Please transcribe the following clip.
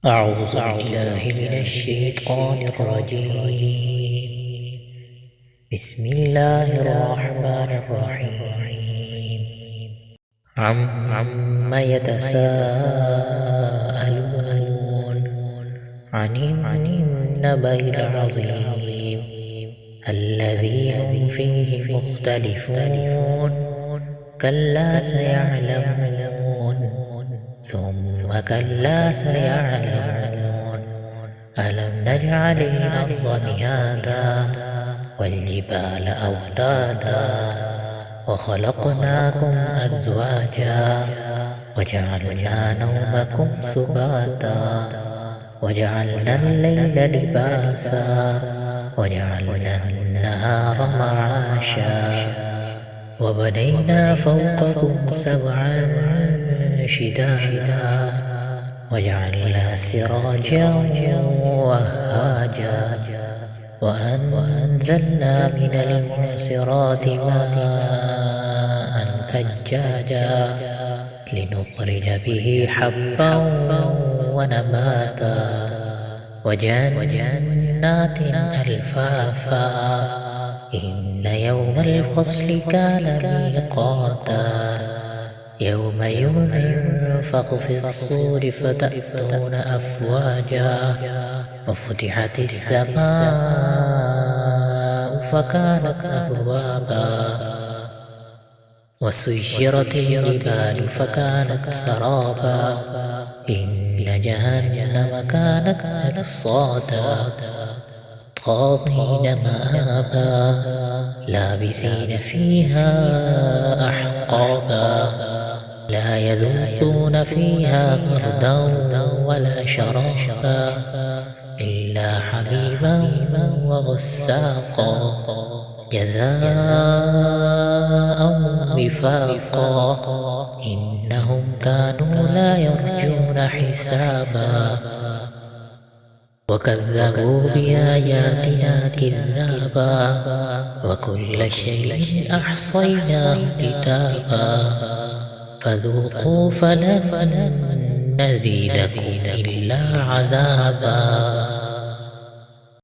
أعوذ بالله من الشيطان الرجيم. بسم الله الرحمن الرحيم. عما يتساءلون عن النبأ العظيم الذي هم فيه مختلفون. كلا سيعلمون ثم كلا سيعلمون. ألم نجعل الأرض مهادا والجبال أوتادا وخلقناكم أزواجا وجعلنا نومكم سباتا وجعلنا الليل لباسا وجعلنا النهار معاشا وبنينا فوقكم سبعا شدادا وجعلنا سراجا وهاجا وأنزلنا من المعصرات ماء ثجاجا لنخرج به حبا ونباتا وجنات ألفافا. إن يوم الفصل كان ميقاتا يوم ينفخ في الصور فتأتون أفواجا وفتحت السماء فكانت أبوابا وسيرت الجبال فكانت سرابا. إن جهنم كانت مرصادا طاغين مآبا لابثين فيها أحقابا لا يذوقون فيها بردا ولا شرابا إلا حميما وغساقا جزاء وفاقا. إنهم كانوا لا يرجون حسابا وكذبوا بآياتنا كذابا وكل شيء أحصيناه كتابا فذوقوا فلن نزيدكم إلا عذابا.